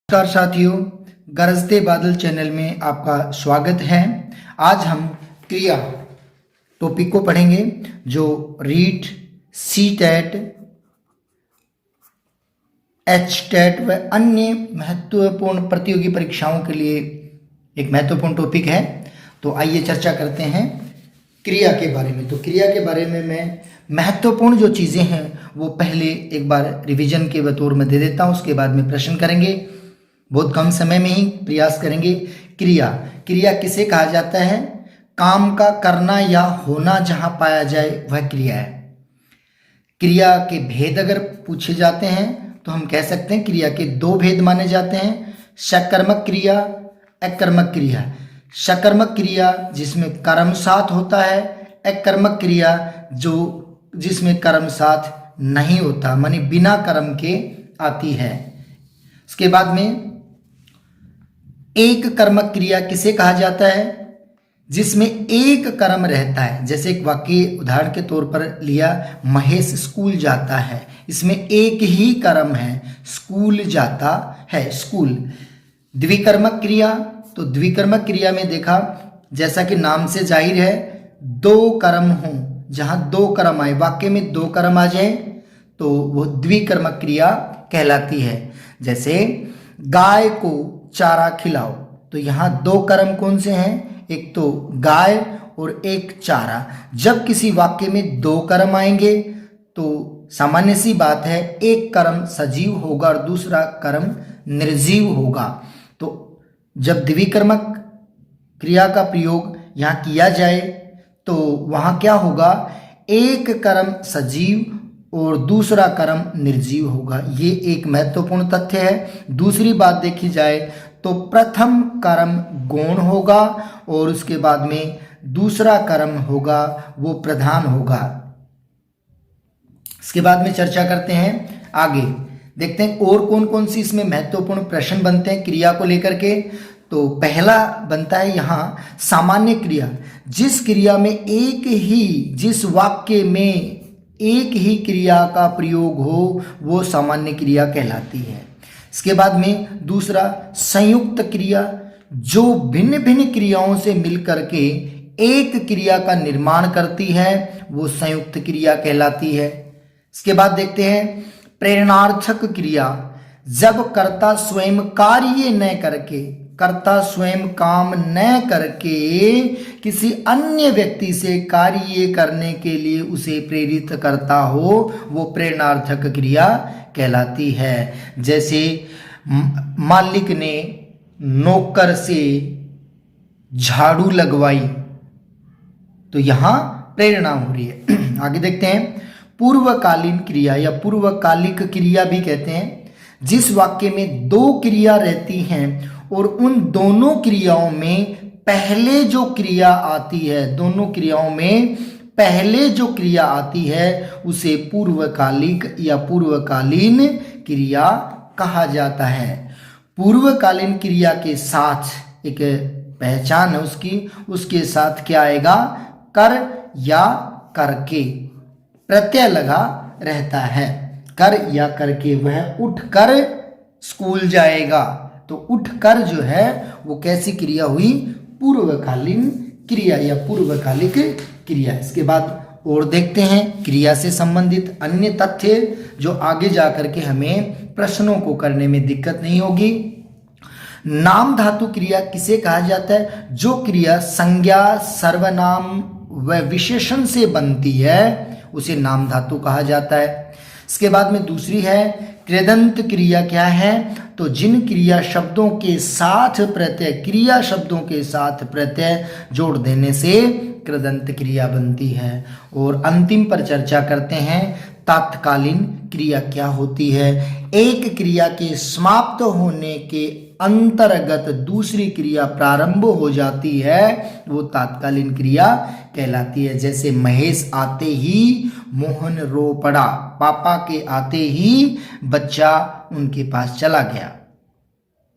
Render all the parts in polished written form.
नमस्कार साथियों, गरजते बादल चैनल में आपका स्वागत है। आज हम क्रिया टॉपिक को पढ़ेंगे जो रीट, सी-टेट, एच-टेट व अन्य महत्वपूर्ण प्रतियोगी परीक्षाओं के लिए एक महत्वपूर्ण टॉपिक है। तो आइए चर्चा करते हैं क्रिया के बारे में। तो क्रिया के बारे में मैं महत्वपूर्ण जो चीज़ें हैं वो पहले एक बार रिवीजन के बतौर में दे देता हूँ, उसके बाद में प्रश्न करेंगे। बहुत कम समय में ही प्रयास करेंगे। क्रिया किसे कहा जाता है? काम का करना या होना जहां पाया जाए वह क्रिया है। क्रिया के भेद अगर पूछे जाते हैं तो हम कह सकते हैं क्रिया के दो भेद माने जाते हैं, सकर्मक क्रिया, अकर्मक क्रिया। सकर्मक क्रिया जिसमें कर्म साथ होता है, अकर्मक क्रिया जिसमें कर्म साथ नहीं होता, माने बिना कर्म के आती है। उसके बाद में एक कर्मक क्रिया किसे कहा जाता है? जिसमें एक कर्म रहता है। जैसे एक वाक्य उदाहरण के तौर पर लिया, महेश स्कूल जाता है, इसमें एक ही कर्म है, स्कूल जाता है, स्कूल। द्विकर्मक क्रिया, तो द्विकर्मक क्रिया में देखा जैसा कि नाम से जाहिर है दो कर्म हों, जहां दो कर्म आए, वाक्य में दो कर्म आ जाए तो वो द्विकर्मक क्रिया कहलाती है। जैसे गाय को चारा खिलाओ, तो यहाँ दो कर्म कौन से हैं? एक तो गाय और एक चारा। जब किसी वाक्य में दो कर्म आएंगे तो सामान्य सी बात है एक कर्म सजीव होगा और दूसरा कर्म निर्जीव होगा। तो जब द्विकर्मक क्रिया का प्रयोग यहाँ किया जाए तो वहाँ क्या होगा? एक कर्म सजीव और दूसरा कर्म निर्जीव होगा। ये एक महत्वपूर्ण तथ्य है। दूसरी बात देखी जाए तो प्रथम कर्म गौण होगा और उसके बाद में दूसरा कर्म होगा वो प्रधान होगा। इसके बाद में चर्चा करते हैं, आगे देखते हैं और कौन कौन सी इसमें महत्वपूर्ण प्रश्न बनते हैं क्रिया को लेकर के। तो पहला बनता है यहाँ सामान्य क्रिया। जिस क्रिया में जिस वाक्य में एक ही क्रिया का प्रयोग हो वो सामान्य क्रिया कहलाती है। इसके बाद में दूसरा संयुक्त क्रिया, जो भिन्न भिन्न क्रियाओं से मिलकर के एक क्रिया का निर्माण करती है वो संयुक्त क्रिया कहलाती है। इसके बाद देखते हैं प्रेरणार्थक क्रिया, जब कर्ता स्वयं कार्य न करके, कर्ता स्वयं काम न करके किसी अन्य व्यक्ति से कार्य करने के लिए उसे प्रेरित करता हो वो प्रेरणार्थक क्रिया कहलाती है। जैसे मालिक ने नौकर से झाड़ू लगवाई, तो यहां प्रेरणा हो रही है। आगे देखते हैं पूर्वकालीन क्रिया या पूर्वकालिक क्रिया भी कहते हैं। जिस वाक्य में दो क्रिया रहती हैं और उन दोनों क्रियाओं में पहले जो क्रिया आती है, दोनों क्रियाओं में पहले जो क्रिया आती है उसे पूर्वकालिक या पूर्वकालीन क्रिया कहा जाता है। पूर्वकालीन क्रिया के साथ एक पहचान है उसके साथ क्या आएगा? कर या करके प्रत्यय लगा रहता है। कर या करके, वह उठ कर स्कूल जाएगा। तो उठ कर जो है वो कैसी क्रिया हुई? पूर्वकालीन क्रिया या पूर्वकालिक क्रिया। इसके बाद और देखते हैं क्रिया से संबंधित अन्य तथ्य जो आगे जाकर के हमें प्रश्नों को करने में दिक्कत नहीं होगी। नाम धातु क्रिया किसे कहा जाता है? जो क्रिया संज्ञा, सर्वनाम व विशेषण से बनती है उसे नाम धातु कहा जाता है। इसके बाद में दूसरी है कृदंत क्रिया। क्या है? तो जिन क्रिया शब्दों के साथ प्रत्यय जोड़ देने से कृदंत क्रिया बनती है। और अंतिम पर चर्चा करते हैं तात्कालीन क्रिया क्या होती है। एक क्रिया के समाप्त होने के अंतर्गत दूसरी क्रिया प्रारंभ हो जाती है वो तात्कालीन क्रिया कहलाती है। जैसे महेश आते ही मोहन रो पड़ा, पापा के आते ही बच्चा उनके पास चला गया।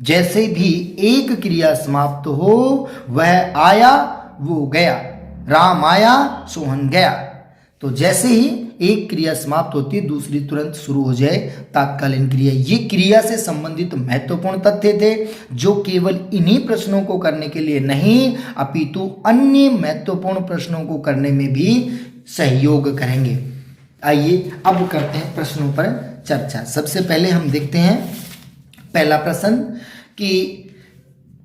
जैसे भी एक क्रिया समाप्त हो, वह आया वो गया, राम आया सोहन गया। तो जैसे ही एक क्रिया समाप्त होती है दूसरी तुरंत शुरू हो जाए तात्कालीन क्रिया। ये क्रिया से संबंधित महत्वपूर्ण तथ्य थे जो केवल इन्हीं प्रश्नों को करने के लिए नहीं अपितु अन्य महत्वपूर्ण प्रश्नों को करने में भी सहयोग करेंगे। आइए अब करते हैं प्रश्नों पर चर्चा। सबसे पहले हम देखते हैं पहला प्रश्न कि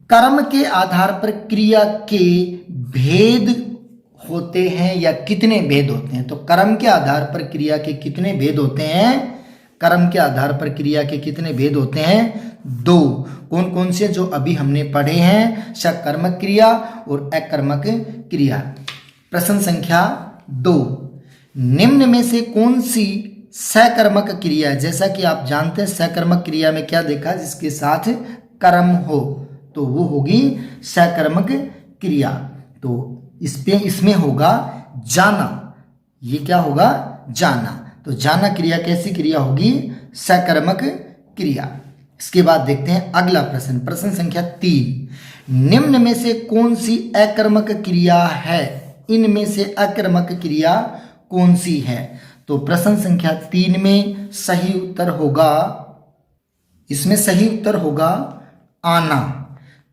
कर्म के आधार पर क्रिया के भेद होते हैं या कितने भेद होते हैं। तो कर्म के आधार पर क्रिया के कितने भेद होते हैं? कर्म के आधार पर क्रिया के कितने भेद होते हैं? 2। कौन कौन से? जो अभी हमने पढ़े हैं, सकर्मक क्रिया और अकर्मक क्रिया। प्रश्न संख्या 2, निम्न में से कौन सी सकर्मक क्रिया है? जैसा कि आप जानते हैं सकर्मक क्रिया में क्या देखा, जिसके साथ कर्म हो तो वो होगी सकर्मक क्रिया। तो इसमें होगा जाना। ये क्या होगा? जाना। तो जाना क्रिया कैसी क्रिया होगी? सकर्मक क्रिया। इसके बाद देखते हैं अगला प्रश्न, प्रश्न संख्या 3, निम्न में से कौन सी अकर्मक क्रिया है? इनमें से अकर्मक क्रिया कौन सी है? तो प्रश्न संख्या 3 में सही उत्तर होगा, इसमें सही उत्तर होगा आना।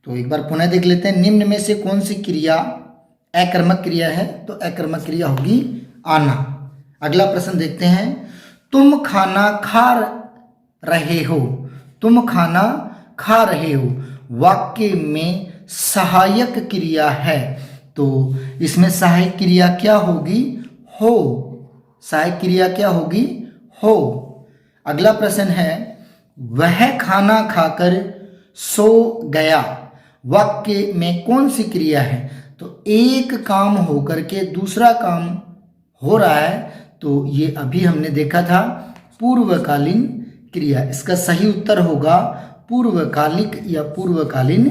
तो एक बार पुनः देख लेते हैं, निम्न में से कौन सी क्रिया अकर्मक क्रिया है? तो अकर्मक क्रिया होगी आना। अगला प्रश्न देखते हैं, तुम खाना खा रहे हो, तुम खाना खा रहे हो वाक्य में सहायक क्रिया है। तो इसमें सहायक क्रिया क्या होगी? हो। सहायक क्रिया क्या होगी? हो। अगला प्रश्न है, वह खाना खाकर सो गया वाक्य में कौन सी क्रिया है? तो एक काम होकर के दूसरा काम हो रहा है, तो ये अभी हमने देखा था पूर्वकालीन क्रिया। इसका सही उत्तर होगा पूर्वकालिक या पूर्वकालीन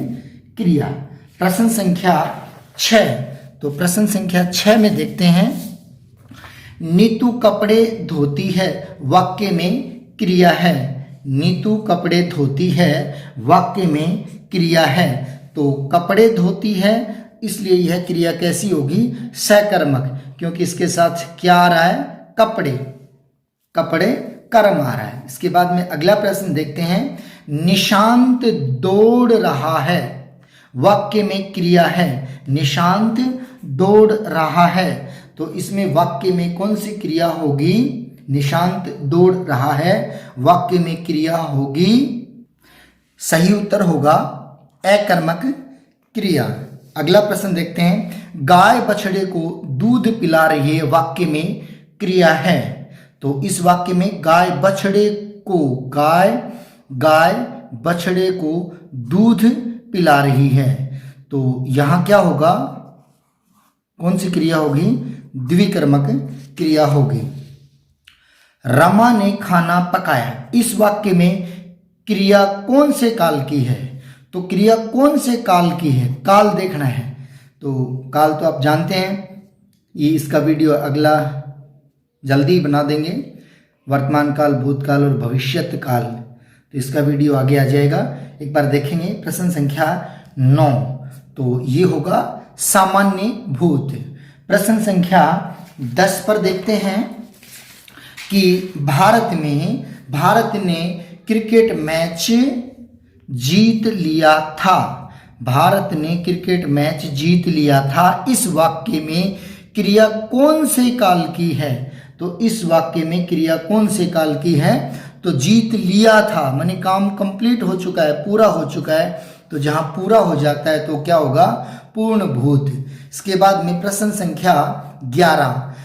क्रिया। प्रश्न संख्या 6, तो प्रश्न संख्या 6 में देखते हैं, नीतू कपड़े धोती है वाक्य में क्रिया है। नीतू कपड़े धोती है वाक्य में क्रिया है। तो कपड़े धोती है, इसलिए यह क्रिया कैसी होगी? सकर्मक, क्योंकि इसके साथ क्या आ रहा है? कपड़े। कपड़े कर्म आ रहा है। इसके बाद में अगला प्रश्न देखते हैं, निशांत दौड़ रहा है वाक्य में क्रिया है। निशांत दौड़ रहा है, तो इसमें वाक्य में कौन सी क्रिया होगी? निशांत दौड़ रहा है वाक्य में क्रिया होगी, सही उत्तर होगा अकर्मक क्रिया। अगला प्रश्न देखते हैं, गाय बछड़े को दूध पिला रही है वाक्य में क्रिया है। तो इस वाक्य में गाय बछड़े को दूध पिला रही है, तो यहां क्या होगा? कौन सी क्रिया होगी? द्विकर्मक क्रिया होगी। रमा ने खाना पकाया, इस वाक्य में क्रिया कौन से काल की है? तो क्रिया कौन से काल की है? काल देखना है। तो काल तो आप जानते हैं, ये इसका वीडियो अगला जल्दी बना देंगे, वर्तमान काल, भूतकाल और भविष्यत काल। तो इसका वीडियो आगे आ जाएगा, एक बार देखेंगे। प्रश्न संख्या 9, तो ये होगा सामान्य भूत। प्रश्न संख्या 10 पर देखते हैं कि भारत ने क्रिकेट मैच जीत लिया था। भारत ने क्रिकेट मैच जीत लिया था, इस वाक्य में क्रिया कौन से काल की है? तो इस वाक्य में क्रिया कौन से काल की है? तो जीत लिया था, माने काम कंप्लीट हो चुका है, पूरा हो चुका है। तो जहां पूरा हो जाता है तो क्या होगा? पूर्ण भूत। इसके बाद में प्रश्न संख्या 11,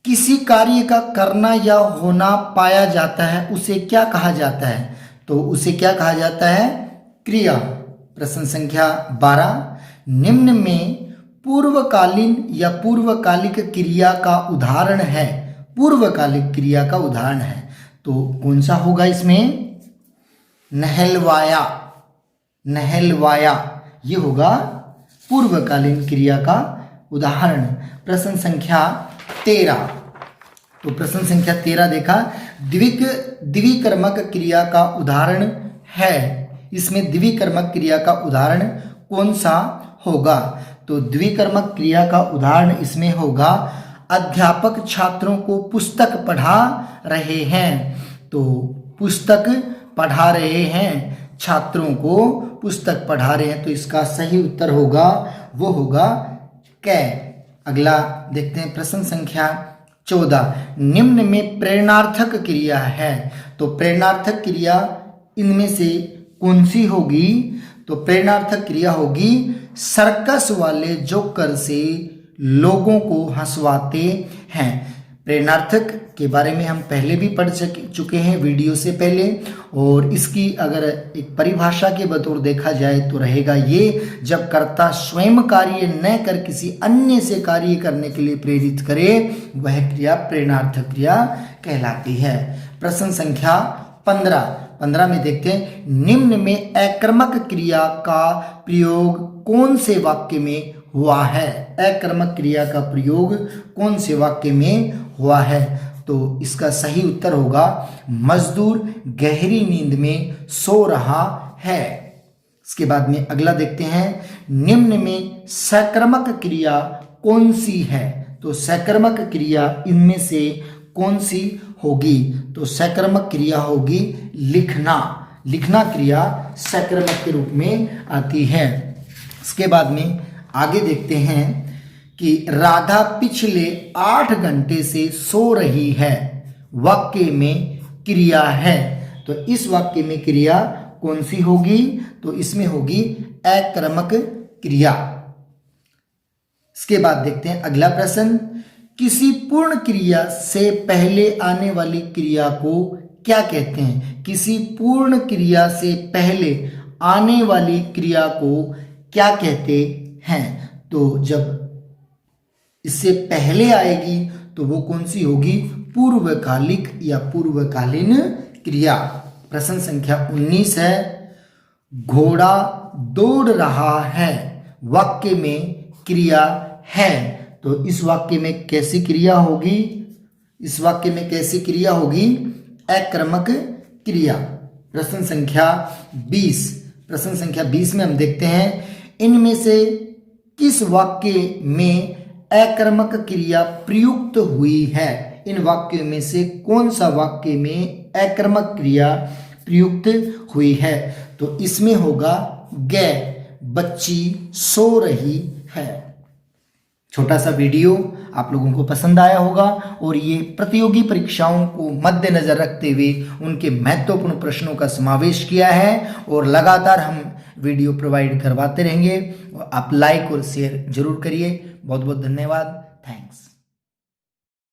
किसी कार्य का करना या होना पाया जाता है उसे क्या कहा जाता है? तो उसे क्या कहा जाता है? क्रिया। प्रश्न संख्या 12, निम्न में पूर्वकालीन या पूर्वकालिक क्रिया का उदाहरण है। पूर्वकालिक क्रिया का उदाहरण है, तो कौन सा होगा इसमें? नहलवाया। नहलवाया ये होगा पूर्वकालीन क्रिया का उदाहरण। प्रश्न संख्या 13, तो प्रश्न संख्या 13 देखा, द्विकर्मक क्रिया का उदाहरण है। इसमें द्विकर्मक क्रिया का उदाहरण कौन सा होगा? तो द्विकर्मक क्रिया का उदाहरण इसमें होगा अध्यापक छात्रों को पुस्तक पढ़ा रहे हैं। तो पुस्तक पढ़ा रहे हैं, छात्रों को पुस्तक पढ़ा रहे हैं, तो इसका सही उत्तर होगा वो होगा कै। अगला देखते हैं प्रश्न संख्या 14। निम्न में प्रेरणार्थक क्रिया है, तो प्रेरणार्थक क्रिया इनमें से कौन सी होगी? तो प्रेरणार्थक क्रिया होगी सर्कस वाले जोकर से लोगों को हंसवाते हैं। प्रेरणार्थक के बारे में हम पहले भी पढ़ चुके हैं वीडियो से पहले, और इसकी अगर एक परिभाषा के बतौर देखा जाए तो रहेगा ये, जब कर्ता स्वयं कार्य न कर किसी अन्य से कार्य करने के लिए प्रेरित करे, वह क्रिया प्रेरणार्थक क्रिया कहलाती है। प्रश्न संख्या 15 में देखते हैं, निम्न में अकर्मक क्रिया का प्रयोग कौन से वाक्य में हुआ है? अकर्मक क्रिया का प्रयोग कौन से वाक्य में हुआ है? तो इसका सही उत्तर होगा मजदूर गहरी नींद में सो रहा है। इसके बाद में अगला देखते हैं, निम्न में सकर्मक क्रिया कौन सी है? तो सकर्मक क्रिया इनमें से कौन सी होगी? तो सकर्मक क्रिया होगी लिखना। लिखना क्रिया सकर्मक के रूप में आती है। इसके बाद में आगे देखते हैं कि राधा पिछले 8 घंटे से सो रही है, वाक्य में क्रिया है, तो इस वाक्य में क्रिया कौन सी होगी? तो इसमें होगी अकर्मक क्रिया। इसके बाद देखते हैं अगला प्रश्न, किसी पूर्ण क्रिया से पहले आने वाली क्रिया को क्या कहते हैं? किसी पूर्ण क्रिया से पहले आने वाली क्रिया को क्या कहते हैं? तो जब इससे पहले आएगी तो वो कौन सी होगी? पूर्वकालिक या पूर्वकालीन क्रिया। प्रश्न संख्या 19 है, घोड़ा दौड़ रहा है, वाक्य में क्रिया है, तो इस वाक्य में कैसी क्रिया होगी? इस वाक्य में कैसी क्रिया होगी? अकर्मक क्रिया। प्रश्न संख्या 20। प्रश्न संख्या 20 में हम देखते हैं, इनमें से किस वाक्य में अकर्मक क्रिया प्रयुक्त हुई है? इन वाक्यों में से कौन सा वाक्य में अकर्मक क्रिया प्रयुक्त हुई है? तो इसमें होगा गे, बच्ची सो रही है। छोटा सा वीडियो आप लोगों को पसंद आया होगा, और ये प्रतियोगी परीक्षाओं को मद्देनजर रखते हुए उनके महत्वपूर्ण प्रश्नों का समावेश किया है, और लगातार हम वीडियो प्रोवाइड करवाते रहेंगे। आप लाइक और शेयर जरूर करिए। बहुत बहुत धन्यवाद। थैंक्स।